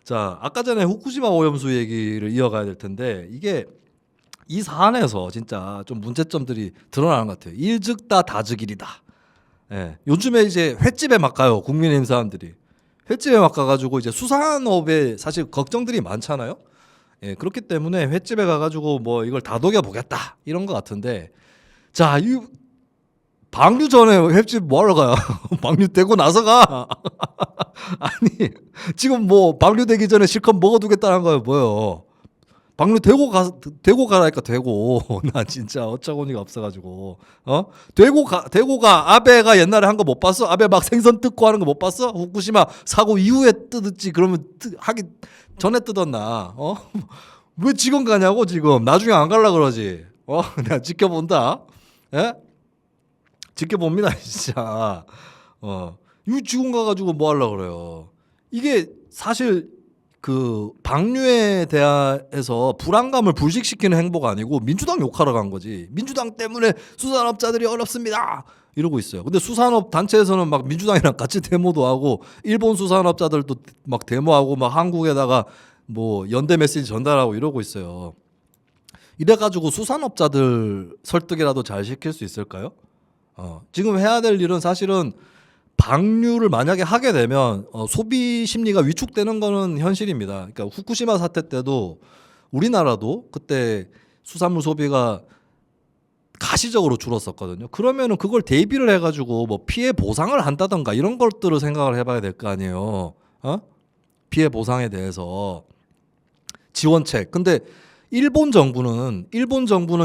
자, 아까 전에 후쿠시마 오염수 얘기를 이어가야 될 텐데 이게 이 사안에서 진짜 좀 문제점들이 드러나는 것 같아요. 일즉다 다즉일이다. 예, 요즘에 이제 횟집에 막 가요. 국민의힘 사람들이 횟집에 막 가가지고 이제 수산업에 사실 걱정들이 많잖아요. 예, 그렇기 때문에 횟집에 가가지고 뭐 이걸 다독여 보겠다 이런 것 같은데, 자, 이 방류 전에 횟집 뭐하러 가요? 방류 되고 나서 가. 아니 지금 뭐 방류되기 전에 실컷 먹어두겠다는 거예요, 뭐요? 방류 되고 가라니까 되고. 나 진짜 어처구니가 없어가지고 되고가 아베가 옛날에 한 거 못 봤어? 아베 막 생선 뜯고 하는 거 못 봤어? 후쿠시마 사고 이후에 뜯었지. 그러면 하기 전에 뜯었나? 왜 지금 가냐고. 지금 나중에 안 갈라 그러지. 내가 지켜본다. 예? 지켜봅니다 진짜. 이 지금 가가지고 뭐 하려 그래요. 이게 사실 그 방류에 대해서 불안감을 불식시키는 행보가 아니고 민주당 욕하러 간 거지. 민주당 때문에 수산업자들이 어렵습니다 이러고 있어요. 근데 수산업 단체에서는 막 민주당이랑 같이 데모도 하고 일본 수산업자들도 막 데모하고 막 한국에다가 뭐 연대 메시지 전달하고 이러고 있어요. 이래가지고 수산업자들 설득이라도 잘 시킬 수 있을까요? 지금 해야 될 일은 사실은 방류를 만약에 하게 되면 소비 심리가 위축되는 거는 현실입니다. 그러니까 후쿠시마 사태 때도 우리나라도 그때 수산물 소비가 가시적으로 줄었었거든요. 그러면은 그걸 대비를 해가지고 뭐 피해 보상을 한다던가 이런 것들을 생각을 해봐야 될 거 아니에요. 피해 보상에 대해서 지원책. 근데 일본 정부는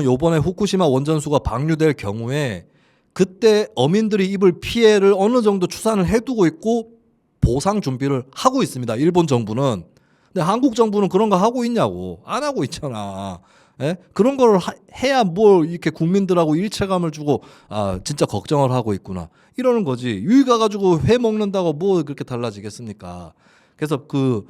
요번에 후쿠시마 원전수가 방류될 경우에 그때 어민들이 입을 피해를 어느 정도 추산을 해두고 있고 보상 준비를 하고 있습니다. 일본 정부는. 근데 한국 정부는 그런 거 하고 있냐고. 안 하고 있잖아. 예? 그런 걸 해야 뭘 이렇게 국민들하고 일체감을 주고 진짜 걱정을 하고 있구나 이러는 거지. 여기 가가지고 회 먹는다고 뭐 그렇게 달라지겠습니까? 그래서 그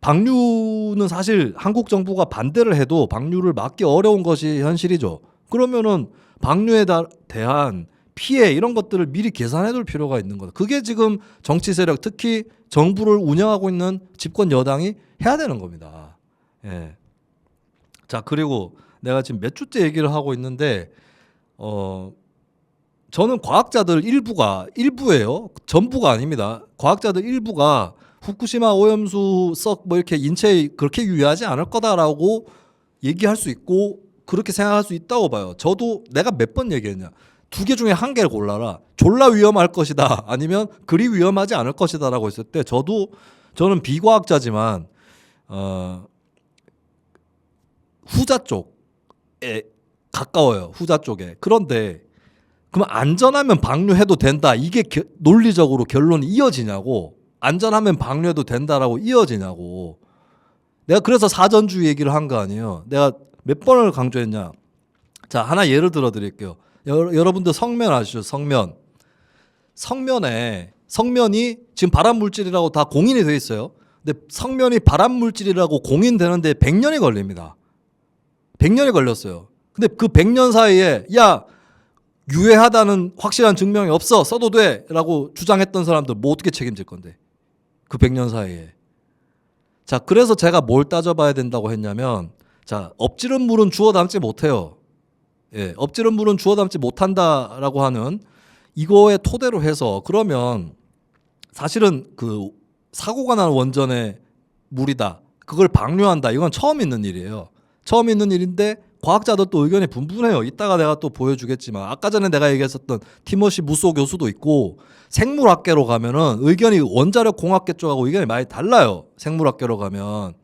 방류는 사실 한국 정부가 반대를 해도 방류를 막기 어려운 것이 현실이죠. 그러면은 방류에 대한 피해 이런 것들을 미리 계산해 둘 필요가 있는 거다. 그게 지금 정치 세력 특히 정부를 운영하고 있는 집권 여당이 해야 되는 겁니다. 예. 자, 그리고 내가 지금 몇 주째 얘기를 하고 있는데 저는 과학자들 일부예요. 전부가 아닙니다. 과학자들 일부가 후쿠시마 오염수 썩 뭐 이렇게 인체에 그렇게 유해하지 않을 거다라고 얘기할 수 있고 그렇게 생각할 수 있다고 봐요. 저도 내가 몇 번 얘기했냐. 두 개 중에 한 개를 골라라. 졸라 위험할 것이다. 아니면 그리 위험하지 않을 것이다라고 했을 때 저는 비과학자지만 후자 쪽에 가까워요. 후자 쪽에. 그런데 그럼 안전하면 방류해도 된다. 이게 논리적으로 결론이 이어지냐고. 안전하면 방류해도 된다라고 이어지냐고. 내가 그래서 사전주의 얘기를 한 거 아니에요. 내가 몇 번을 강조했냐. 자, 하나 예를 들어 드릴게요. 여러분들 성면 아시죠? 성면이 지금 발암물질이라고 다 공인이 돼 있어요. 근데 성면이 발암물질이라고 공인되는데 100년이 걸립니다. 100년이 걸렸어요. 근데 그 100년 사이에 유해하다는 확실한 증명이 없어 써도 돼 라고 주장했던 사람들 뭐 어떻게 책임질 건데 그 100년 사이에. 자, 그래서 제가 뭘 따져봐야 된다고 했냐면, 자, 엎지른 물은 주워 담지 못해요. 예, 엎지른 물은 주워 담지 못한다라고 하는 이거에 토대로 해서 그러면 사실은 그 사고가 난 원전의 물이다. 그걸 방류한다. 이건 처음 있는 일이에요. 처음 있는 일인데 과학자들도 의견이 분분해요. 이따가 내가 또 보여주겠지만 아까 전에 내가 얘기했었던 티모시 무소 교수도 있고 생물학계로 가면은 의견이 원자력 공학계 쪽하고 의견이 많이 달라요. 생물학계로 가면.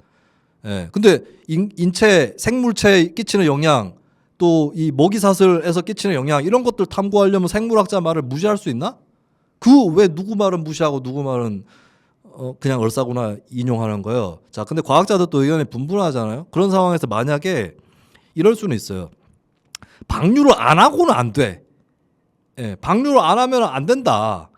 예. 근데 인체 생물체에 끼치는 영향 또 이 먹이사슬에서 끼치는 영향 이런 것들 탐구하려면 생물학자 말을 무시할 수 있나? 그 왜 누구 말은 무시하고 누구 말은 그냥 얼싸구나 인용하는 거예요. 자, 근데 과학자들도 의견이 분분하잖아요. 그런 상황에서 만약에 이럴 수는 있어요. 방류를 안 하고는 안 돼. 예, 방류를 안 하면 안 된다.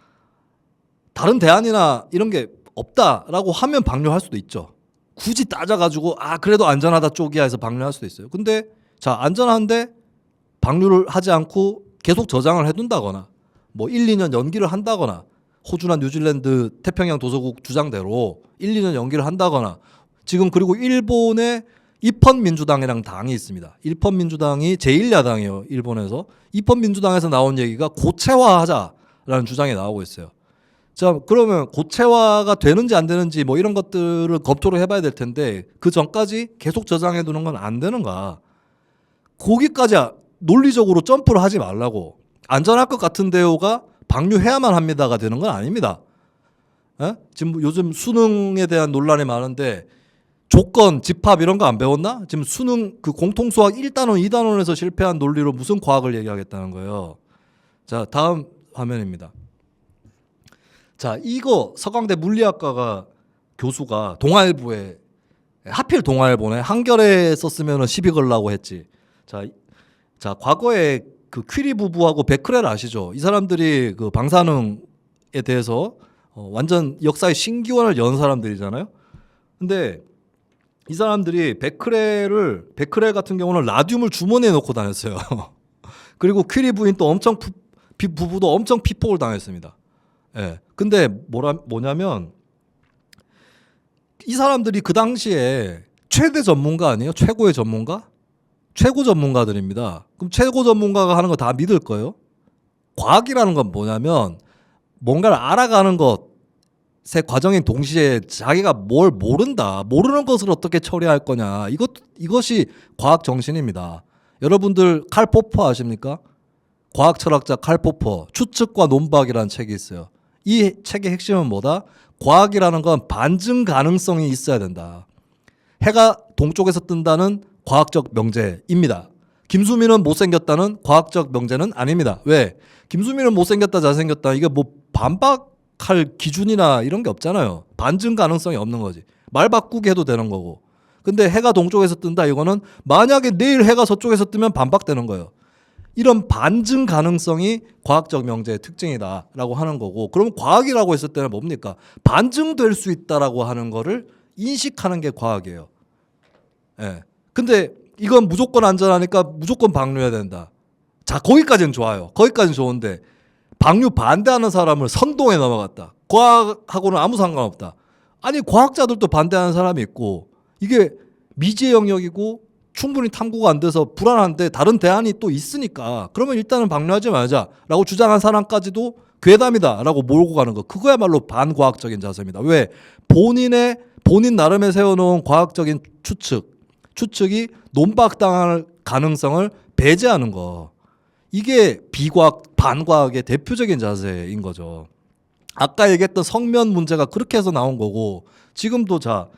다른 대안이나 이런 게 없다라고 하면 방류할 수도 있죠. 굳이 따져가지고 그래도 안전하다 쪽이야 해서 방류할 수도 있어요. 근데 자, 안전한데 방류를 하지 않고 계속 저장을 해둔다거나 뭐 1, 2년 연기를 한다거나 호주나 뉴질랜드 태평양 도서국 주장대로 1, 2년 연기를 한다거나 지금 그리고 일본에 입헌민주당이랑 당이 있습니다. 입헌민주당이 제1야당이에요. 일본에서. 입헌민주당에서 나온 얘기가 고체화하자라는 주장이 나오고 있어요. 자, 그러면 고체화가 되는지 안 되는지 뭐 이런 것들을 검토를 해봐야 될 텐데 그 전까지 계속 저장해 두는 건 안 되는가. 거기까지 논리적으로 점프를 하지 말라고. 안전할 것 같은데요가 방류해야만 합니다가 되는 건 아닙니다. 에? 지금 요즘 수능에 대한 논란이 많은데 조건, 집합 이런 거 안 배웠나? 지금 수능 그 공통수학 1단원, 2단원에서 실패한 논리로 무슨 과학을 얘기하겠다는 거예요. 자, 다음 화면입니다. 자, 이거 서강대 물리학과가 교수가 동아일보에 하필 동아일보네. 한겨레 썼으면 시비 걸라고 했지. 자, 과거에 그 퀴리 부부하고 베크렐 아시죠? 이 사람들이 그 방사능에 대해서 완전 역사의 신기원을 연 사람들이잖아요. 근데 이 사람들이 베크렐 같은 경우는 라듐을 주머니에 넣고 다녔어요. 그리고 퀴리 부인 또 엄청 부부도 엄청 피폭을 당했습니다. 예. 근데 뭐냐면 이 사람들이 그 당시에 최대 전문가 아니에요? 최고의 전문가? 최고 전문가들입니다. 그럼 최고 전문가가 하는 거 다 믿을 거예요? 과학이라는 건 뭐냐면 뭔가를 알아가는 것의 과정인 동시에 자기가 뭘 모르는 것을 어떻게 처리할 거냐. 이것이 과학 정신입니다. 여러분들 칼 포퍼 아십니까? 과학 철학자 칼 포퍼 추측과 논박이라는 책이 있어요. 이 책의 핵심은 뭐다? 과학이라는 건 반증 가능성이 있어야 된다. 해가 동쪽에서 뜬다는 과학적 명제입니다. 김수민은 못생겼다는 과학적 명제는 아닙니다. 왜? 김수민은 못생겼다 잘생겼다 이게 뭐 반박할 기준이나 이런 게 없잖아요. 반증 가능성이 없는 거지. 말 바꾸게 해도 되는 거고. 근데 해가 동쪽에서 뜬다 이거는 만약에 내일 해가 서쪽에서 뜨면 반박되는 거예요. 이런 반증 가능성이 과학적 명제의 특징이다라고 하는 거고, 그럼 과학이라고 했을 때는 뭡니까? 반증될 수 있다라고 하는 거를 인식하는 게 과학이에요. 예. 근데 이건 무조건 안전하니까 무조건 방류해야 된다. 자, 거기까지는 좋아요. 거기까지는 좋은데 방류 반대하는 사람을 선동에 넘어갔다. 과학하고는 아무 상관없다. 아니, 과학자들도 반대하는 사람이 있고 이게 미지의 영역이고 충분히 탐구가 안 돼서 불안한데 다른 대안이 또 있으니까 그러면 일단은 방류하지 말자라고 주장한 사람까지도 괴담이다라고 몰고 가는 거. 그거야말로 반과학적인 자세입니다. 왜? 본인 나름에 세워놓은 과학적인 추측이 논박당할 가능성을 배제하는 거. 이게 비과학, 반과학의 대표적인 자세인 거죠. 아까 얘기했던 성면 문제가 그렇게 해서 나온 거고, 지금도 자,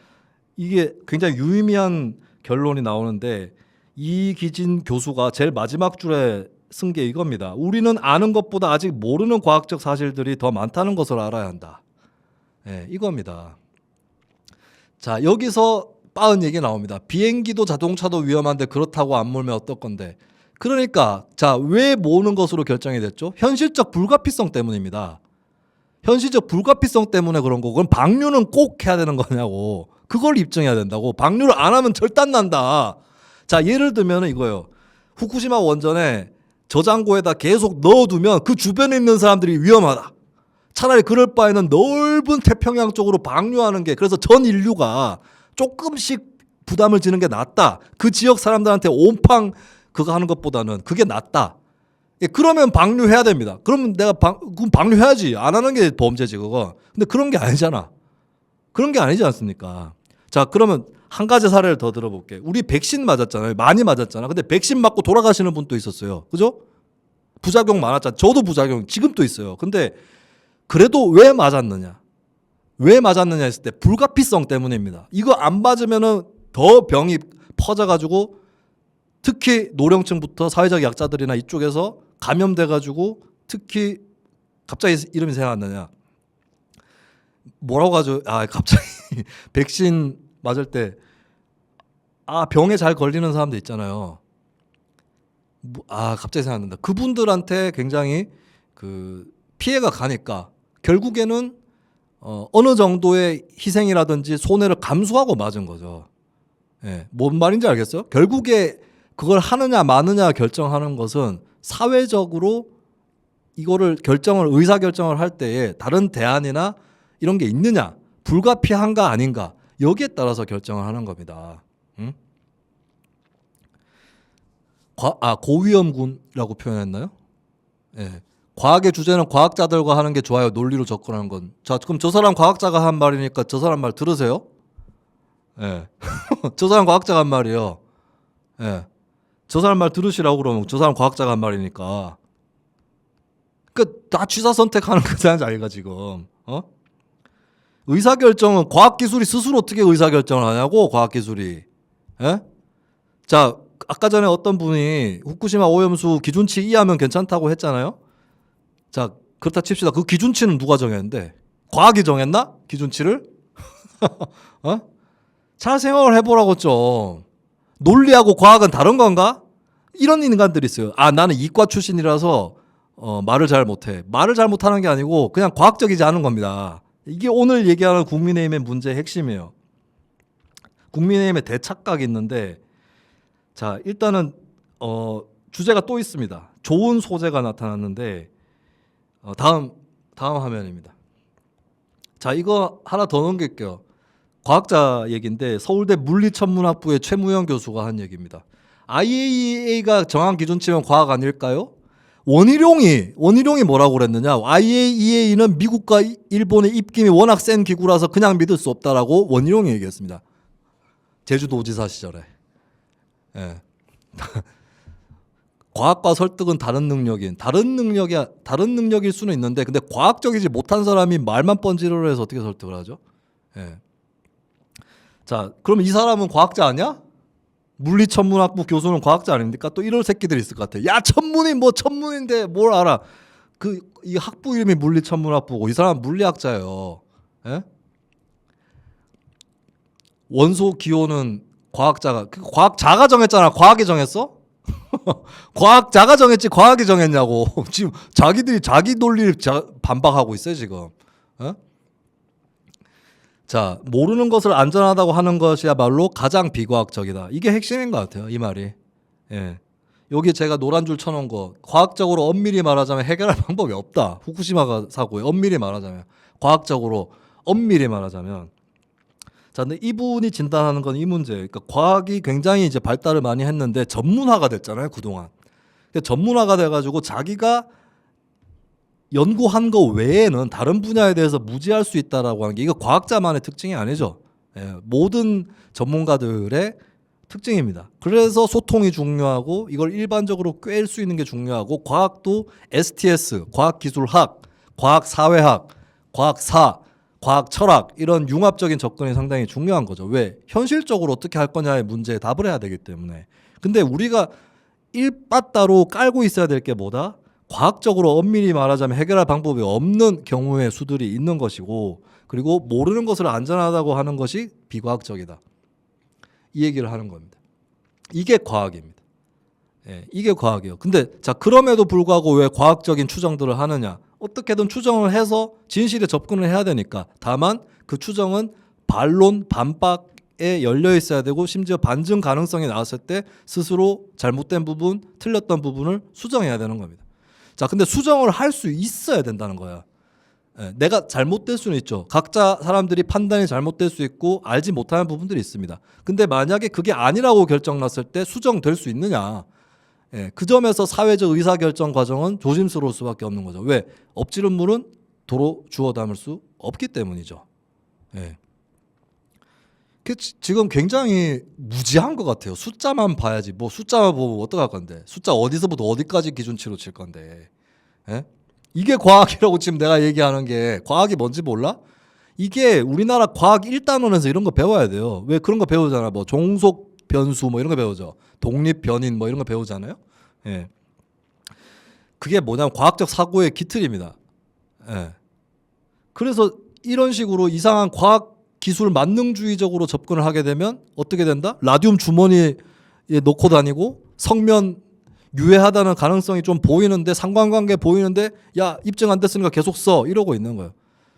이게 굉장히 유의미한 결론이 나오는데 이기진 교수가 제일 마지막 줄에 쓴 게 이겁니다. 우리는 아는 것보다 아직 모르는 과학적 사실들이 더 많다는 것을 알아야 한다. 네, 이겁니다. 자, 여기서 빠은 얘기 나옵니다. 비행기도 자동차도 위험한데 그렇다고 안 몰면 어떨 건데. 그러니까 자, 왜 모으는 것으로 결정이 됐죠? 현실적 불가피성 때문입니다. 현실적 불가피성 때문에 그런 거고, 그럼 방류는 꼭 해야 되는 거냐고. 그걸 입증해야 된다고. 방류를 안 하면 절단 난다. 자, 예를 들면 이거예요. 후쿠시마 원전에 저장고에다 계속 넣어두면 그 주변에 있는 사람들이 위험하다. 차라리 그럴 바에는 넓은 태평양 쪽으로 방류하는 게, 그래서 전 인류가 조금씩 부담을 지는 게 낫다. 그 지역 사람들한테 온팡 그거 하는 것보다는 그게 낫다. 예, 그러면 방류해야 됩니다. 그러면 그럼 방류해야지. 안 하는 게 범죄지 그거. 근데 그런 게 아니잖아. 그런 게 아니지 않습니까? 자, 그러면 한 가지 사례를 더 들어볼게요. 우리 백신 맞았잖아요. 많이 맞았잖아. 근데 백신 맞고 돌아가시는 분도 있었어요. 그죠? 부작용 많았잖아. 저도 부작용 지금도 있어요. 근데 그래도 왜 맞았느냐? 왜 맞았느냐 했을 때 불가피성 때문입니다. 이거 안 맞으면은 더 병이 퍼져가지고 특히 노령층부터 사회적 약자들이나 이쪽에서 감염돼가지고, 특히 갑자기 이름이 생각 안 나냐? 뭐라고 하죠? 갑자기 백신 맞을 때 병에 잘 걸리는 사람들 있잖아요. 갑자기 생각 안 난다. 그분들한테 굉장히 그 피해가 가니까 결국에는 어느 정도의 희생이라든지 손해를 감수하고 맞은 거죠. 예, 뭔 말인지 알겠어요? 결국에 그걸 하느냐 마느냐 결정하는 것은 사회적으로 이거를 의사 결정을 할 때에 다른 대안이나 이런 게 있느냐, 불가피한가 아닌가, 여기에 따라서 결정을 하는 겁니다. 응? 고위험군이라고 표현했나요? 예. 과학의 주제는 과학자들과 하는 게 좋아요. 논리로 접근하는 건. 자, 그럼 저 사람 과학자가 한 말이니까 저 사람 말 들으세요? 예. 저 사람 과학자가 한 말이에요. 예. 저 사람 말 들으시라고 그러면 저 사람 과학자가 한 말이니까. 다 취사 선택하는 거잖아, 자기가 지금. 의사결정은 과학기술이 스스로 어떻게 의사결정을 하냐고, 과학기술이. 예? 자, 아까 전에 어떤 분이 후쿠시마 오염수 기준치 이하면 괜찮다고 했잖아요. 자, 그렇다 칩시다. 그 기준치는 누가 정했는데? 과학이 정했나? 기준치를? 잘 생각을 해보라고 좀. 논리하고 과학은 다른 건가? 이런 인간들이 있어요. 나는 이과 출신이라서 말을 잘 못해. 말을 잘 못하는 게 아니고 그냥 과학적이지 않은 겁니다. 이게 오늘 얘기하는 국민의힘의 문제의 핵심이에요. 국민의힘에 대착각이 있는데, 자, 일단은 주제가 또 있습니다. 좋은 소재가 나타났는데, 다음 화면입니다. 자, 이거 하나 더 넘길게요. 과학자 얘기인데 서울대 물리천문학부의 최무영 교수가 한 얘기입니다. IAEA가 정한 기준치면 과학 아닐까요? 원희룡이 뭐라고 그랬느냐? IAEA는 미국과 일본의 입김이 워낙 센 기구라서 그냥 믿을 수 없다라고 원희룡이 얘기했습니다. 제주도지사 시절에. 예. 과학과 설득은 다른 능력일 수는 있는데, 근데 과학적이지 못한 사람이 말만 번지르르 해서 어떻게 설득을 하죠? 예. 자, 그럼 이 사람은 과학자 아니야? 물리천문학부 교수는 과학자 아닙니까? 또 이런 새끼들이 있을 것 같아. 야, 천문인데 뭘 알아? 이 학부 이름이 물리천문학부고 이 사람은 물리학자예요. 예? 원소 기호는 과학자가 정했잖아. 과학이 정했어? 과학자가 정했지 과학이 정했냐고. 지금 자기들이 자기 논리를 반박하고 있어요 지금. 자, 모르는 것을 안전하다고 하는 것이야말로 가장 비과학적이다. 이게 핵심인 것 같아요, 이 말이. 예. 여기 제가 노란 줄 쳐놓은 거, 과학적으로 엄밀히 말하자면 해결할 방법이 없다. 후쿠시마 사고에 엄밀히 말하자면, 과학적으로 엄밀히 말하자면. 자, 근데 이분이 진단하는 건 이 문제예요. 그러니까 과학이 굉장히 이제 발달을 많이 했는데 전문화가 됐잖아요, 그동안. 전문화가 돼가지고 자기가 연구한 거 외에는 다른 분야에 대해서 무지할 수 있다라고 하는 게, 이거 과학자만의 특징이 아니죠. 예, 모든 전문가들의 특징입니다. 그래서 소통이 중요하고 이걸 일반적으로 꿰일 수 있는 게 중요하고, 과학도 STS, 과학기술학, 과학사회학, 과학철학, 이런 융합적인 접근이 상당히 중요한 거죠. 왜? 현실적으로 어떻게 할 거냐의 문제에 답을 해야 되기 때문에. 근데 우리가 일바따로 깔고 있어야 될 게 뭐다? 과학적으로 엄밀히 말하자면 해결할 방법이 없는 경우의 수들이 있는 것이고, 그리고 모르는 것을 안전하다고 하는 것이 비과학적이다. 이 얘기를 하는 겁니다. 이게 과학입니다. 예, 이게 과학이에요. 근데 자, 그럼에도 불구하고 왜 과학적인 추정들을 하느냐? 어떻게든 추정을 해서 진실에 접근을 해야 되니까. 다만 그 추정은 반론, 반박에 열려 있어야 되고, 심지어 반증 가능성이 나왔을 때 스스로 잘못된 부분, 틀렸던 부분을 수정해야 되는 겁니다. 자, 근데 수정을 할 수 있어야 된다는 거야. 예, 내가 잘못될 수는 있죠. 각자 사람들이 판단이 잘못될 수 있고 알지 못하는 부분들이 있습니다. 근데 만약에 그게 아니라고 결정났을 때 수정될 수 있느냐? 예, 그 점에서 사회적 의사결정 과정은 조심스러울 수밖에 없는 거죠. 왜? 엎지른 물은 도로 주워 담을 수 없기 때문이죠. 예. 지금 굉장히 무지한 것 같아요. 숫자만 봐야지. 뭐 숫자만 보고 어떡할 건데. 숫자 어디서부터 어디까지 기준치로 칠 건데. 예? 이게 과학이라고 지금 내가 얘기하는 게, 과학이 뭔지 몰라? 이게 우리나라 과학 1단원에서 이런 거 배워야 돼요. 왜? 그런 거 배우잖아. 뭐 종속 변수 뭐 이런 거 배우죠. 독립 변인 뭐 이런 거 배우잖아요. 예. 그게 뭐냐면 과학적 사고의 기틀입니다. 예. 그래서 이런 식으로 이상한 과학 기술 만능주의적으로 접근을 하게 되면 어떻게 된다? 라듐 주머니에 넣고 다니고 성면 유해하다는 가능성이 좀 보이는데, 상관관계 보이는데, 야, 입증 안 됐으니까 계속 써, 이러고 있는 거예요.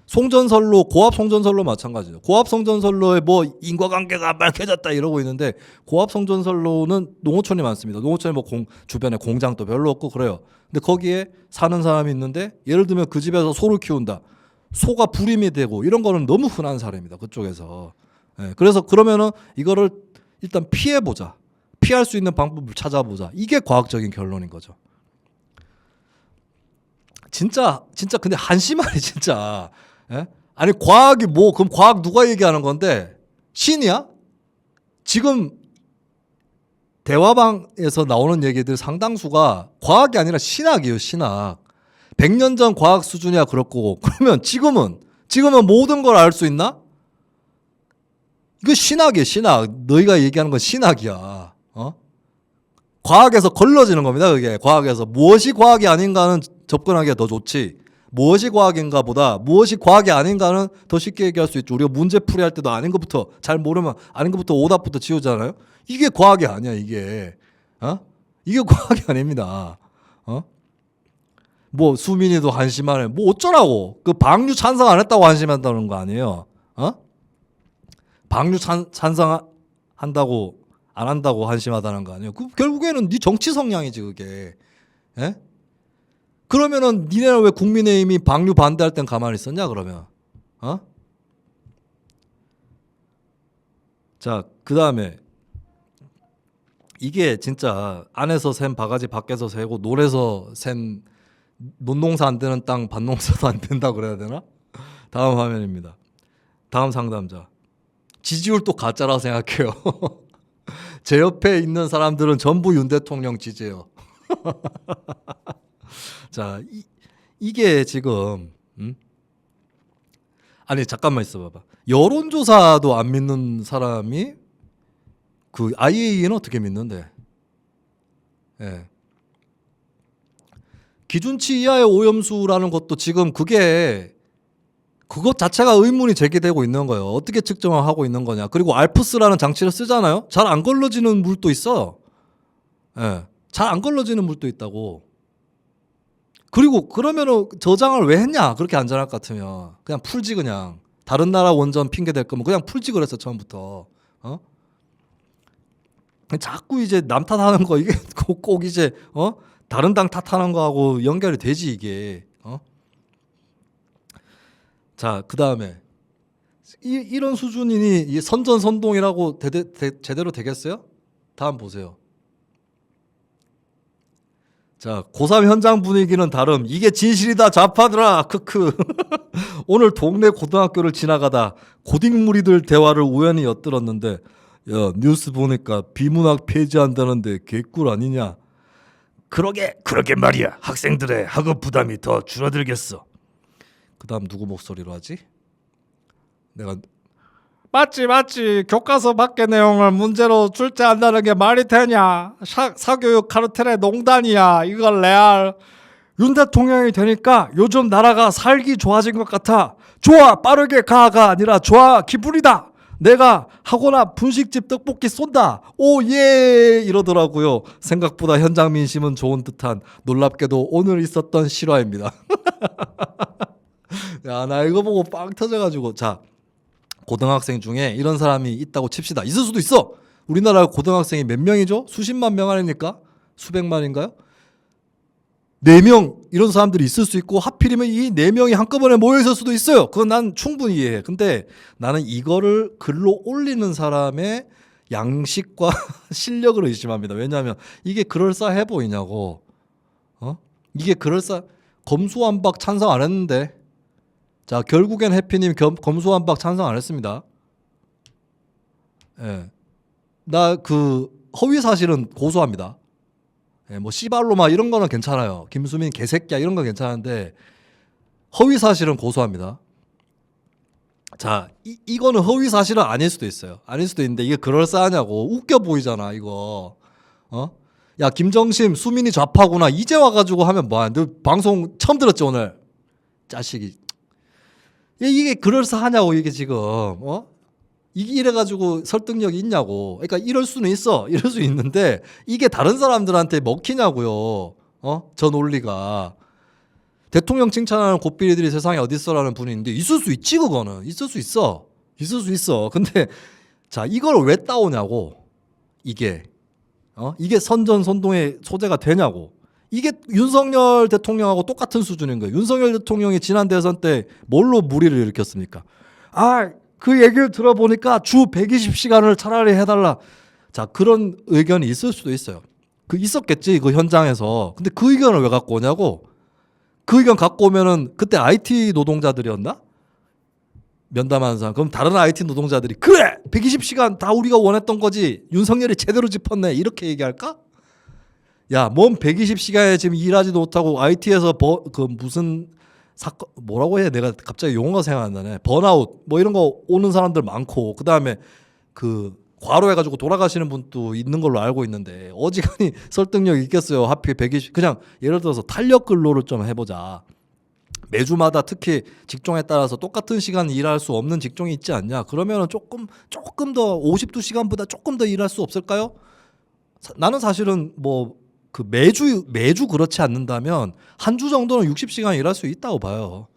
송전선로, 고압 송전선로 마찬가지죠. 고압 송전선로에 뭐 인과관계가 밝혀졌다 이러고 있는데 고압 송전선로는 농어촌이 많습니다. 농어촌에 뭐 주변에 공장도 별로 없고 그래요. 근데 거기에 사는 사람이 있는데 예를 들면 그 집에서 소를 키운다. 소가 불임이 되고 이런 거는 너무 흔한 사례입니다. 그쪽에서. 예, 그래서 그러면은 이거를 일단 피해보자. 피할 수 있는 방법을 찾아보자. 이게 과학적인 결론인 거죠. 진짜 근데 한심하네 진짜. 예? 아니 과학이 뭐 그럼 과학 누가 얘기하는 건데 신이야? 지금 대화방에서 나오는 얘기들 상당수가 과학이 아니라 신학이에요. 신학. 100년 전 과학 수준이야 그럴 거고 그러면 지금은 모든 걸 알 수 있나? 이거 신학이에요. 신학. 너희가 얘기하는 건 신학이야. 과학에서 걸러지는 겁니다. 그게 과학에서 무엇이 과학이 아닌가는 접근하기가 더 좋지. 무엇이 과학인가 보다 무엇이 과학이 아닌가는 더 쉽게 얘기할 수 있죠. 우리가 문제 풀이할 때도 아닌 것부터 잘 모르면 아닌 것부터 오답부터 지우잖아요. 이게 과학이 아니야 이게. 이게 과학이 아닙니다. 뭐 수민이도 한심하네. 뭐 어쩌라고. 그 방류 찬성 안 했다고 한심한다는 거 아니에요. 방류 찬성한다고 안 한다고 한심하다는 거 아니에요. 그 결국에는 네 정치 성향이지 그게. 예? 그러면은 니네는 왜 국민의힘이 방류 반대할 땐 가만히 있었냐 그러면. 자, 그다음에 이게 진짜 안에서 샌 바가지 밖에서 새고 논에서 샌 논농사 안 되는 땅 밭농사도 안 된다 그래야 되나? 다음 화면입니다. 다음 상담자. 지지율 또 가짜라고 생각해요. 제 옆에 있는 사람들은 전부 윤 대통령 지지해요. 자, 이게 지금 아니 잠깐만 있어봐봐. 여론조사도 안 믿는 사람이 그 IAEA는 어떻게 믿는데? 예. 기준치 이하의 오염수라는 것도 지금 그것 자체가 의문이 제기되고 있는 거예요. 어떻게 측정을 하고 있는 거냐. 그리고 알프스라는 장치를 쓰잖아요. 잘 안 걸러지는 물도 있어. 예. 잘 안 걸러지는 물도 있다고. 그리고 그러면은 저장을 왜 했냐? 그렇게 안전할 것 같으면 그냥 풀지 그냥. 다른 나라 원전 핑계 댈 거면 그냥 풀지 그랬어 처음부터. 자꾸 이제 남 탓하는 거 이게 꼭 이제 다른 당 탓하는 거하고 연결이 되지 이게. 자, 그다음에 이런 수준이니 이 선전선동이라고 제대로 되겠어요? 다음 보세요. 자, 고3 현장 분위기는 다름. 이게 진실이다 좌파들아. 크크. 오늘 동네 고등학교를 지나가다 고딩무리들 대화를 우연히 엿들었는데 야, 뉴스 보니까 비문학 폐지한다는데 개꿀 아니냐? 그러게 말이야. 학생들의 학업 부담이 더 줄어들겠어. 그다음 누구 목소리로 하지? 내가 맞지. 교과서 밖의 내용을 문제로 출제한다는 게 말이 되냐? 사교육 카르텔의 농단이야. 이걸 레알. 윤 대통령이 되니까 요즘 나라가 살기 좋아진 것 같아. 좋아 빠르게 가가 아니라 좋아 기분이다. 내가 하거나 분식집 떡볶이 쏜다. 오예 이러더라고요. 생각보다 현장 민심은 좋은 듯한 놀랍게도 오늘 있었던 실화입니다. 야, 나 이거 보고 빵 터져가지고. 자, 고등학생 중에 이런 사람이 있다고 칩시다. 있을 수도 있어. 우리나라 고등학생이 몇 명이죠? 수십만 명 아닙니까? 수백만인가요? 4명 이런 사람들이 있을 수 있고 하필이면 이 4명이 한꺼번에 모여 있을 수도 있어요. 그건 난 충분히 이해해. 근데 나는 이거를 글로 올리는 사람의 양식과 실력을 의심합니다. 왜냐하면 이게 그럴싸해 보이냐고. 이게 검수완박 찬성 안 했는데. 자, 결국엔 해피님 검수완박 찬성 안 했습니다. 예. 나 그 허위 사실은 고소합니다. 예, 뭐 씨발로마 이런 거는 괜찮아요. 김수민 개새끼야 이런 건 괜찮은데 허위 사실은 고소합니다. 자, 이거는 허위 사실은 아닐 수도 있어요. 아닐 수도 있는데 이게 그럴싸하냐고. 웃겨 보이잖아 이거. 야, 김정심 수민이 좌파구나 이제 와가지고 하면 뭐야. 너 방송 처음 들었지 오늘. 자식이. 이게 그럴싸하냐고 이게 지금. 이게 이래가지고 설득력이 있냐고. 그러니까 이럴 수는 있어. 이럴 수 있는데 이게 다른 사람들한테 먹히냐고요. 저 논리가. 대통령 칭찬하는 고삐리들이 세상에 어딨어라는 분이 있는데 있을 수 있지. 그거는 있을 수 있어. 근데 자, 이걸 왜 따오냐고. 이게 선전선동의 소재가 되냐고. 이게 윤석열 대통령하고 똑같은 수준인 거예요. 윤석열 대통령이 지난 대선 때 뭘로 물의를 일으켰습니까? 그 얘기를 들어보니까 주 120시간을 차라리 해달라. 자, 그런 의견이 있을 수도 있어요. 있었겠지, 그 현장에서. 근데 그 의견을 왜 갖고 오냐고. 그 의견 갖고 오면은 그때 IT 노동자들이었나? 면담하는 사람. 그럼 다른 IT 노동자들이 그래 120시간 다 우리가 원했던 거지. 윤석열이 제대로 짚었네. 이렇게 얘기할까? 야, 뭔 120시간에 지금 일하지도 못하고 IT에서 그 무슨 사건 뭐라고 해? 내가 갑자기 용어가 생각 안 나네. 번아웃 뭐 이런 거 오는 사람들 많고 그다음에 그 과로해가지고 돌아가시는 분도 있는 걸로 알고 있는데 어지간히 설득력 있겠어요. 하필 120 그냥 예를 들어서 탄력 근로를 좀 해보자. 매주마다 특히 직종에 따라서 똑같은 시간 일할 수 없는 직종이 있지 않냐? 그러면은 조금 더 52시간보다 조금 더 일할 수 없을까요? 나는 사실은 뭐 그 매주 그렇지 않는다면 한 주 정도는 60시간 일할 수 있다고 봐요.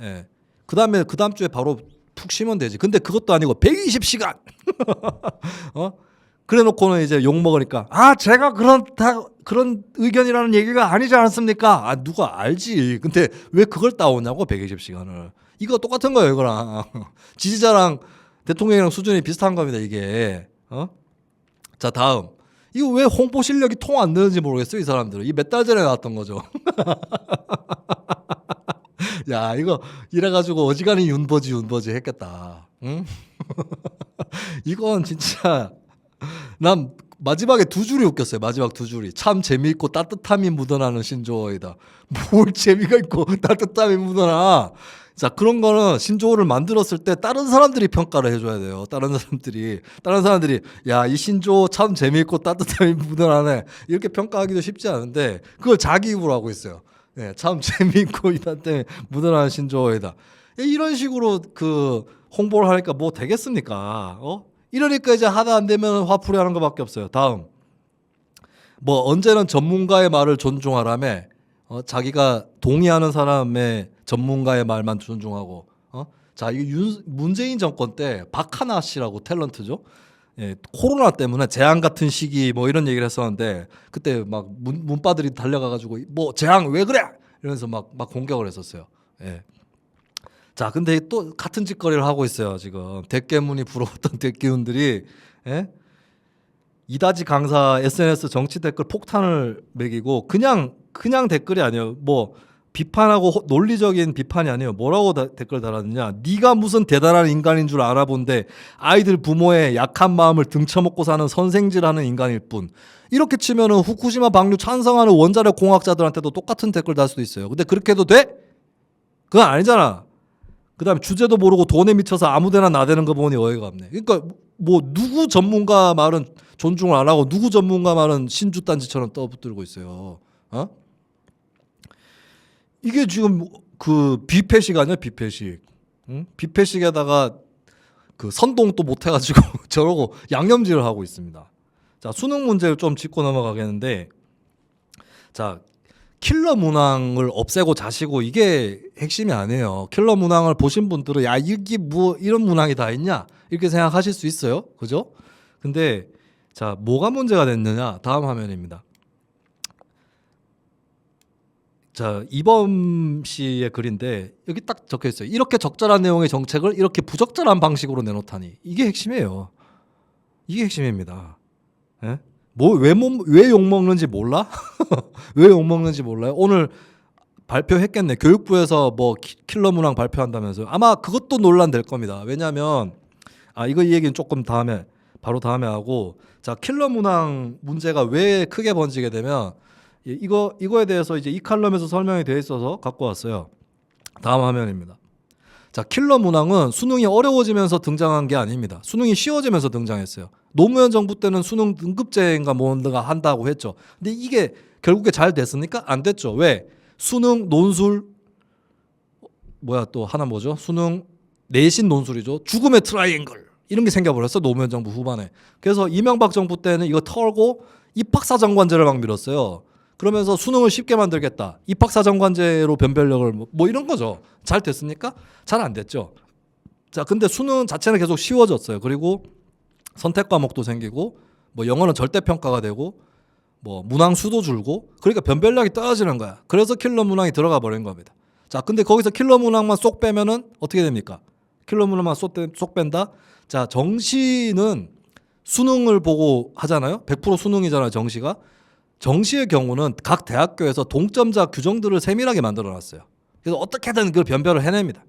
예. 그다음에 그다음 주에 바로 푹 쉬면 되지. 근데 그것도 아니고 120시간. 그래 놓고는 이제 욕 먹으니까 제가 그런 의견이라는 얘기가 아니지 않습니까? 누가 알지. 근데 왜 그걸 따오냐고 120시간을. 이거 똑같은 거예요, 이거랑. 지지자랑 대통령이랑 수준이 비슷한 겁니다, 이게. 자, 다음. 이거 왜 홍보 실력이 통 안 되는지 모르겠어요, 이 사람들은. 이 몇 달 전에 나왔던 거죠. 야, 이거 이래가지고 어지간히 윤버지 했겠다. 응? 이건 진짜 난 마지막에 두 줄이 웃겼어요. 마지막 두 줄이. 참 재미있고 따뜻함이 묻어나는 신조어이다. 뭘 재미가 있고 따뜻함이 묻어나. 자, 그런 거는 신조어를 만들었을 때 다른 사람들이 평가를 해줘야 돼요. 다른 사람들이 야, 이 신조어 참 재미있고 따뜻함이 묻어나네. 이렇게 평가하기도 쉽지 않은데 그걸 자기 입으로 하고 있어요. 네, 참 재미있고 따뜻함이 묻어나는 신조어이다. 이런 식으로 그 홍보를 하니까 뭐 되겠습니까? 이러니까 이제 하다 안 되면 화풀이 하는 것밖에 없어요. 다음. 뭐 언제는 전문가의 말을 존중하라며 자기가 동의하는 사람의 전문가의 말만 존중하고 자, 이게 문재인 정권 때 박하나 씨라고 탤런트죠. 예, 코로나 때문에 재앙 같은 시기 뭐 이런 얘기를 했었는데 그때 막 문바들이 달려가가지고 뭐 재앙 왜 그래? 이러면서 막 공격을 했었어요. 예. 자, 근데 또 같은 짓거리를 하고 있어요. 지금 대깨문이 부러웠던 대깨문들이 이다지 강사 SNS 정치 댓글 폭탄을 매기고 그냥 댓글이 아니에요. 뭐 비판하고 논리적인 비판이 아니에요. 뭐라고 댓글 달았느냐? 네가 무슨 대단한 인간인 줄 알아본데 아이들 부모의 약한 마음을 등쳐먹고 사는 선생질하는 인간일 뿐. 이렇게 치면은 후쿠시마 방류 찬성하는 원자력 공학자들한테도 똑같은 댓글 달 수도 있어요. 근데 그렇게 해도 돼? 그건 아니잖아. 그다음에 주제도 모르고 돈에 미쳐서 아무데나 나대는 거 보니 어이가 없네. 그러니까 뭐 누구 전문가 말은 존중을 안 하고 누구 전문가 말은 신주딴지처럼 떠붙들고 있어요. 이게 지금 그 뷔페식 아니야, 뷔페식. 응? 뷔페식에다가 그 선동 또 못 해가지고 저러고 양념질을 하고 있습니다. 자, 수능 문제를 좀 짚고 넘어가겠는데, 자, 킬러 문항을 없애고 자시고 이게 핵심이 아니에요. 킬러 문항을 보신 분들은 야, 이게 뭐 이런 문항이 다 있냐 이렇게 생각하실 수 있어요, 그죠? 근데 자, 뭐가 문제가 됐느냐? 다음 화면입니다. 자, 이범 씨의 글인데 여기 딱 적혀 있어요. 이렇게 적절한 내용의 정책을 이렇게 부적절한 방식으로 내놓다니. 이게 핵심이에요. 이게 핵심입니다. 예? 왜 욕먹는지 몰라? 왜 욕먹는지 몰라요? 오늘 발표했겠네. 교육부에서 뭐 킬러 문항 발표한다면서요. 아마 그것도 논란될 겁니다. 왜냐하면 이거 이 얘기는 조금 바로 다음에 하고, 자, 킬러 문항 문제가 왜 크게 번지게 되면 이거에 대해서 이제 이 칼럼에서 설명이 되어 있어서 갖고 왔어요. 다음 화면입니다. 자, 킬러 문항은 수능이 어려워지면서 등장한 게 아닙니다. 수능이 쉬워지면서 등장했어요. 노무현 정부 때는 수능 등급제인가 뭔가 한다고 했죠. 근데 이게 결국에 잘 됐습니까? 안 됐죠. 왜? 수능 논술 또 하나 뭐죠? 수능 내신 논술이죠. 죽음의 트라이앵글 이런 게 생겨버렸어, 노무현 정부 후반에. 그래서 이명박 정부 때는 이거 털고 입학사정관제를 막 밀었어요. 그러면서 수능을 쉽게 만들겠다. 입학사정관제로 변별력을 뭐 이런 거죠. 잘 됐습니까? 잘 안 됐죠. 자, 근데 수능 자체는 계속 쉬워졌어요. 그리고 선택 과목도 생기고 뭐 영어는 절대평가가 되고 뭐 문항 수도 줄고 그러니까 변별력이 떨어지는 거야. 그래서 킬러 문항이 들어가 버린 겁니다. 자, 근데 거기서 킬러 문항만 쏙 빼면은 어떻게 됩니까? 킬러 문항만 쏙 뺀다. 자, 정시는 수능을 보고 하잖아요. 100% 수능이잖아요, 정시가. 정시의 경우는 각 대학교에서 동점자 규정들을 세밀하게 만들어 놨어요. 그래서 어떻게든 그걸 변별을 해냅니다.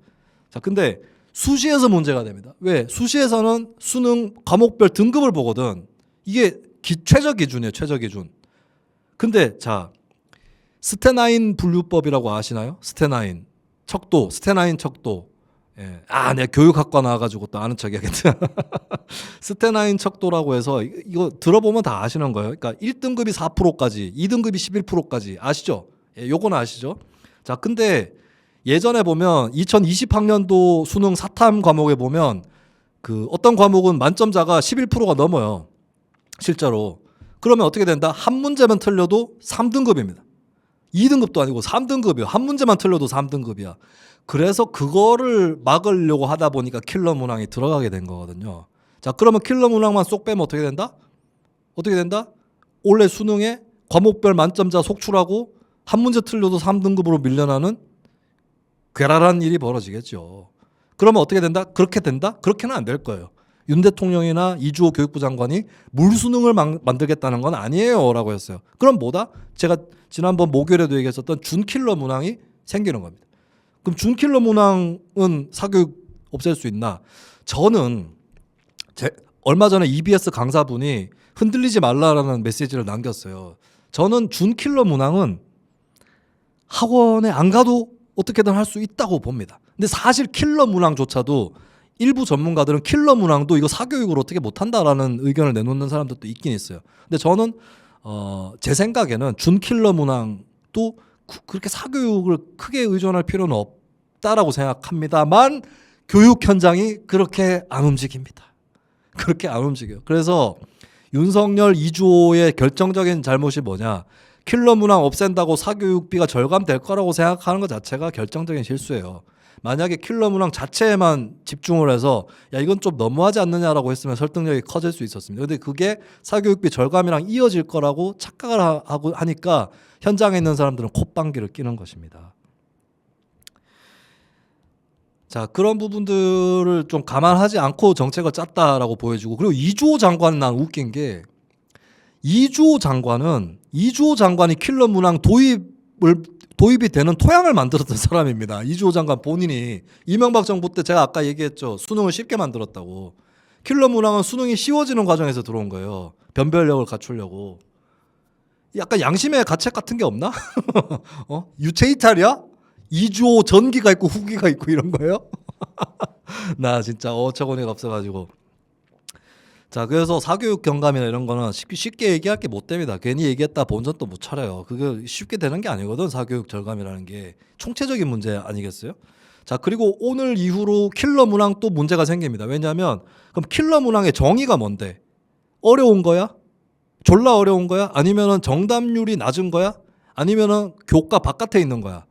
자, 근데 수시에서 문제가 됩니다. 왜? 수시에서는 수능 과목별 등급을 보거든. 이게 최저 기준이에요, 최저 기준. 근데 자, 스테나인 분류법이라고 아시나요? 스테나인 척도, 스테나인 척도. 예. 아, 내가 교육학과 나와가지고 또 아는 척이야겠다. 스테나인 척도라고 해서 이거 들어보면 다 아시는 거예요. 그러니까 1등급이 4%까지, 2등급이 11%까지 아시죠? 예, 요거는 아시죠? 자, 근데 예전에 보면 2020학년도 수능 사탐 과목에 보면 그 어떤 과목은 만점자가 11%가 넘어요. 실제로. 그러면 어떻게 된다? 한 문제만 틀려도 3등급입니다. 2등급도 아니고 3등급이요. 한 문제만 틀려도 3등급이야. 그래서 그거를 막으려고 하다 보니까 킬러 문항이 들어가게 된 거거든요. 자, 그러면 킬러 문항만 쏙 빼면 어떻게 된다? 어떻게 된다? 올해 수능에 과목별 만점자 속출하고 한 문제 틀려도 3등급으로 밀려나는 괴랄한 일이 벌어지겠죠. 그러면 어떻게 된다? 그렇게 된다? 그렇게는 안 될 거예요. 윤 대통령이나 이주호 교육부 장관이 물수능을 만들겠다는 건 아니에요 라고 했어요. 그럼 뭐다? 제가 지난번 목요일에도 얘기했었던 준킬러 문항이 생기는 겁니다. 그럼 준킬러 문항은 사교육 없앨 수 있나? 저는 얼마 전에 EBS 강사분이 흔들리지 말라라는 메시지를 남겼어요. 저는 준킬러 문항은 학원에 안 가도 어떻게든 할 수 있다고 봅니다. 근데 사실 킬러 문항조차도 일부 전문가들은 킬러 문항도 이거 사교육으로 어떻게 못한다라는 의견을 내놓는 사람들도 있긴 있어요. 근데 저는 제 생각에는 준킬러 문항도 그렇게 사교육을 크게 의존할 필요는 없다라고 생각합니다만 교육 현장이 그렇게 안 움직입니다. 그렇게 안 움직여요. 그래서 윤석열, 이주호의 결정적인 잘못이 뭐냐? 킬러 문항 없앤다고 사교육비가 절감될 거라고 생각하는 것 자체가 결정적인 실수예요. 만약에 킬러 문항 자체에만 집중을 해서 야 이건 좀 너무하지 않느냐라고 했으면 설득력이 커질 수 있었습니다. 근데 그게 사교육비 절감이랑 이어질 거라고 착각을 하고 하니까 현장에 있는 사람들은 콧방귀를 뀌는 것입니다. 자, 그런 부분들을 좀 감안하지 않고 정책을 짰다라고 보여지고, 그리고 이주호 장관은 난 웃긴 게 이주호 장관이 킬러 문항 도입이 되는 토양을 만들었던 사람입니다. 이주호 장관 본인이 이명박 정부 때 제가 아까 얘기했죠. 수능을 쉽게 만들었다고. 킬러 문항은 수능이 쉬워지는 과정에서 들어온 거예요. 변별력을 갖추려고. 약간 양심의 가책 같은 게 없나? 유체이탈이야? 이주호 전기가 있고 후기가 있고 이런 거예요? 나 진짜 어처구니가 없어가지고. 자, 그래서 사교육 경감이나 이런 거는 쉽게 얘기할 게 못 됩니다. 괜히 얘기했다 본전 또 못 차려요. 그게 쉽게 되는 게 아니거든. 사교육 절감이라는 게 총체적인 문제 아니겠어요? 자, 그리고 오늘 이후로 킬러 문항 또 문제가 생깁니다. 왜냐하면 그럼 킬러 문항의 정의가 뭔데? 어려운 거야? 졸라 어려운 거야? 아니면은 정답률이 낮은 거야? 아니면은 교과 바깥에 있는 거야?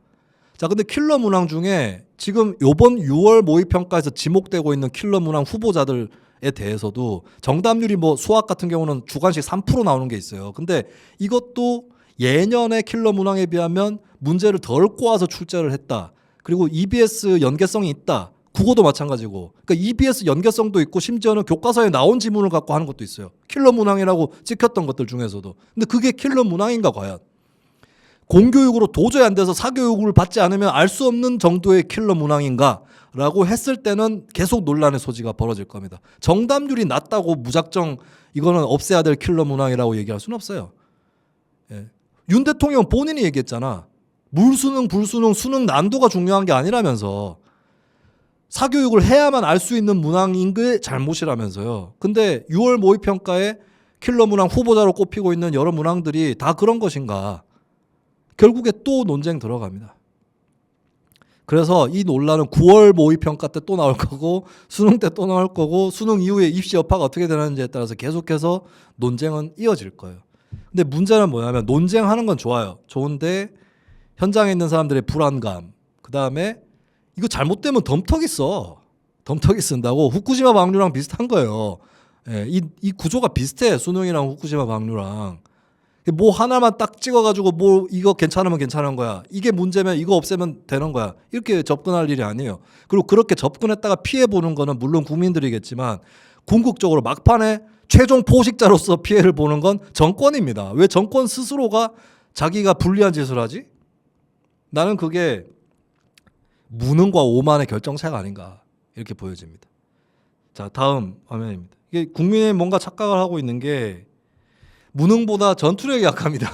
자, 근데 킬러 문항 중에 지금 요번 6월 모의평가에서 지목되고 있는 킬러 문항 후보자들에 대해서도 정답률이 뭐 수학 같은 경우는 주관식 3% 나오는 게 있어요. 근데 이것도 예년의 킬러 문항에 비하면 문제를 덜 꼬아서 출제를 했다. 그리고 EBS 연계성이 있다. 국어도 마찬가지고. 그러니까 EBS 연계성도 있고 심지어는 교과서에 나온 지문을 갖고 하는 것도 있어요. 킬러 문항이라고 찍혔던 것들 중에서도. 근데 그게 킬러 문항인가 과연? 공교육으로 도저히 안 돼서 사교육을 받지 않으면 알 수 없는 정도의 킬러 문항인가? 라고 했을 때는 계속 논란의 소지가 벌어질 겁니다. 정답률이 낮다고 무작정 이거는 없애야 될 킬러 문항이라고 얘기할 수는 없어요. 예. 윤 대통령 본인이 얘기했잖아. 물수능, 불수능, 수능 난도가 중요한 게 아니라면서 사교육을 해야만 알 수 있는 문항인 게 잘못이라면서요. 근데 6월 모의평가에 킬러 문항 후보자로 꼽히고 있는 여러 문항들이 다 그런 것인가? 결국에 또 논쟁 들어갑니다. 그래서 이 논란은 9월 모의평가 때 또 나올 거고 수능 때 또 나올 거고 수능 이후에 입시 여파가 어떻게 되는지에 따라서 계속해서 논쟁은 이어질 거예요. 근데 문제는 뭐냐면 논쟁하는 건 좋아요. 좋은데 현장에 있는 사람들의 불안감, 그 다음에 이거 잘못되면 덤터기 써. 덤터기 쓴다고. 후쿠시마 방류랑 비슷한 거예요. 예, 이 구조가 비슷해. 수능이랑 후쿠시마 방류랑. 뭐 하나만 딱 찍어가지고 뭐 이거 괜찮으면 괜찮은 거야. 이게 문제면 이거 없애면 되는 거야. 이렇게 접근할 일이 아니에요. 그리고 그렇게 접근했다가 피해 보는 거는 물론 국민들이겠지만 궁극적으로 막판에 최종 포식자로서 피해를 보는 건 정권입니다. 왜 정권 스스로가 자기가 불리한 짓을 하지? 나는 그게 무능과 오만의 결정차가 아닌가 이렇게 보여집니다. 자, 다음 화면입니다. 이게 국민의 뭔가 착각을 하고 있는 게 무능보다 전투력이 약합니다.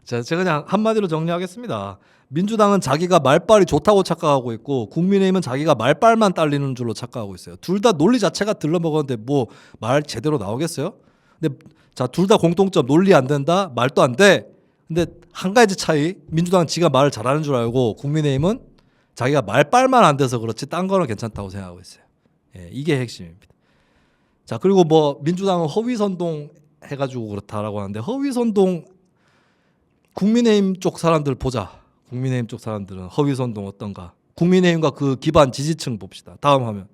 자, 제가 그냥 한마디로 정리하겠습니다. 민주당은 자기가 말빨이 좋다고 착각하고 있고 국민의힘은 자기가 말빨만 딸리는 줄로 착각하고 있어요. 둘 다 논리 자체가 들러먹었는데 뭐 말 제대로 나오겠어요? 근데 자, 둘 다 공통점 논리 안 된다, 말도 안 돼. 근데 한 가지 차이, 민주당은 지가 말을 잘하는 줄 알고 국민의힘은 자기가 말빨만 안 돼서 그렇지 딴 거는 괜찮다고 생각하고 있어요. 예, 이게 핵심입니다. 자, 그리고 뭐 민주당은 허위선동 해가지고 그렇다라고 하는데 허위선동 국민의힘 쪽 사람들 보자. 국민의힘 쪽 사람들은 허위선동 어떤가. 국민의힘과 그 기반 지지층 봅시다. 다음 화면.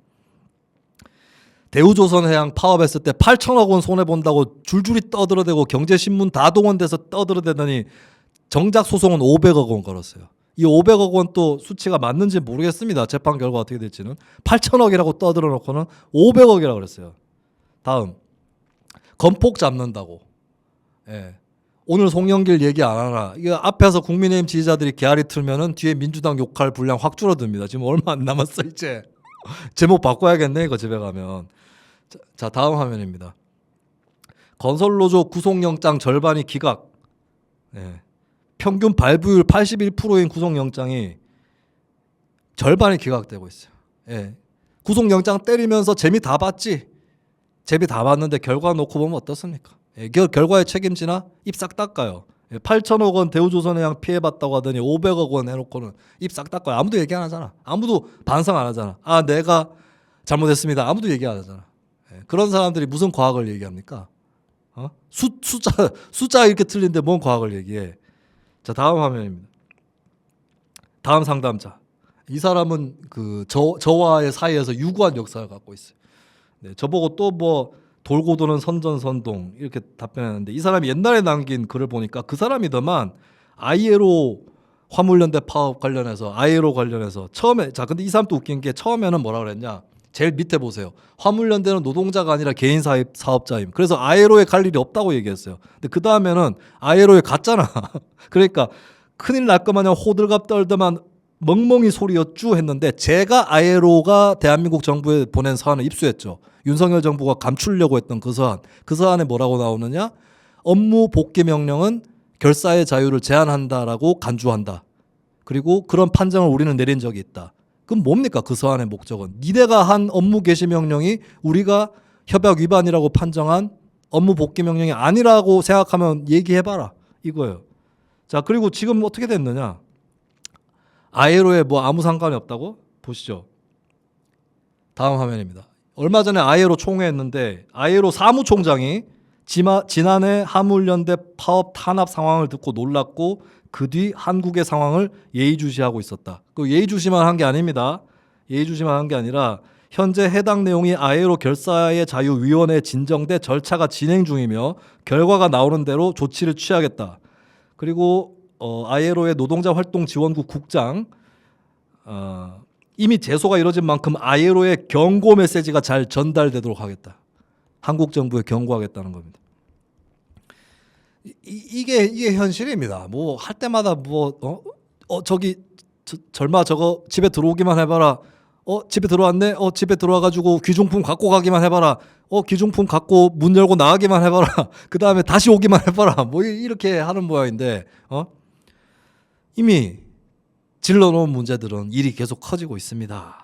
대우조선해양 파업했을 때 8천억 원 손해본다고 줄줄이 떠들어대고 경제신문 다 동원돼서 떠들어대더니 정작 소송은 500억 원 걸었어요. 이 500억 원 또 수치가 맞는지 모르겠습니다. 재판 결과 어떻게 될지는. 8천억이라고 떠들어 놓고는 500억이라고 그랬어요. 다음. 건폭 잡는다고. 예. 오늘 송영길 얘기 안 하나. 이거 앞에서 국민의힘 지지자들이 개아리 틀면은 뒤에 민주당 욕할 분량 확 줄어듭니다. 지금 얼마 안 남았어 이제. 제목 바꿔야겠네 이거 집에 가면. 자, 다음 화면입니다. 건설노조 구속영장 절반이 기각. 예. 평균 발부율 81%인 구속영장이 절반이 기각되고 있어요. 예. 구속영장 때리면서 재미 다 봤지. 재미 다 봤는데 결과 놓고 보면 어떻습니까? 예, 결과에 책임지나? 입 싹 닦아요. 8천억 원 대우조선해양 피해봤다고 하더니 500억 원 해놓고는 입 싹 닦아요. 아무도 얘기 안 하잖아. 아무도 반성 안 하잖아. 아, 내가 잘못했습니다. 아무도 얘기 안 하잖아. 예, 그런 사람들이 무슨 과학을 얘기합니까? 숫자 이렇게 틀린데 뭔 과학을 얘기해. 자, 다음 화면입니다. 다음 상담자. 이 사람은 저와의 사이에서 유구한 역사를 갖고 있어요. 네, 저보고 또 뭐 돌고 도는 선전선동 이렇게 답변했는데 이 사람이 옛날에 남긴 글을 보니까 그 사람이더만 아이에로 화물연대 파업 관련해서 아이에로 관련해서 처음에 자 근데 이 사람도 웃긴 게 처음에는 뭐라 그랬냐 제일 밑에 보세요. 화물연대는 노동자가 아니라 개인 사업자임. 그래서 아이에로에 갈 일이 없다고 얘기했어요. 근데 그 다음에는 아이에로에 갔잖아. 그러니까 큰일 날 거마냥 호들갑 떨더만 멍멍이 소리였쭈 했는데 제가 아이에로가 대한민국 정부에 보낸 사안을 입수했죠. 윤석열 정부가 감추려고 했던 그 사안. 그 사안에 뭐라고 나오느냐? 업무 복귀 명령은 결사의 자유를 제한한다라고 간주한다. 그리고 그런 판정을 우리는 내린 적이 있다. 그럼 뭡니까? 그 사안의 목적은. 니네가 한 업무 개시 명령이 우리가 협약 위반이라고 판정한 업무 복귀 명령이 아니라고 생각하면 얘기해봐라. 이거예요. 자, 그리고 지금 어떻게 됐느냐? 아이에로에 뭐 아무 상관이 없다고? 보시죠. 다음 화면입니다. 얼마 전에 아이에로 총회했는데 아이에로 사무총장이 지난해 화물연대 파업 탄압 상황을 듣고 놀랐고 그 뒤 한국의 상황을 예의주시하고 있었다. 그 예의주시만 한 게 아닙니다. 예의주시만 한 게 아니라 현재 해당 내용이 아이에로 결사의 자유위원회에 진정돼 절차가 진행 중이며 결과가 나오는 대로 조치를 취하겠다. 그리고 아이에로의 노동자 활동 지원국 국장 이미 제소가 이뤄진 만큼 아이에로의 경고 메시지가 잘 전달되도록 하겠다. 한국 정부에 경고하겠다는 겁니다. 이게 현실입니다. 뭐 할 때마다 저기 절마 저거 집에 들어오기만 해봐라. 집에 들어왔네. 집에 들어와가지고 귀중품 갖고 가기만 해봐라. 귀중품 갖고 문 열고 나가기만 해봐라. 그 다음에 다시 오기만 해봐라. 뭐 이렇게 하는 모양인데 이미 질러놓은 문제들은 일이 계속 커지고 있습니다.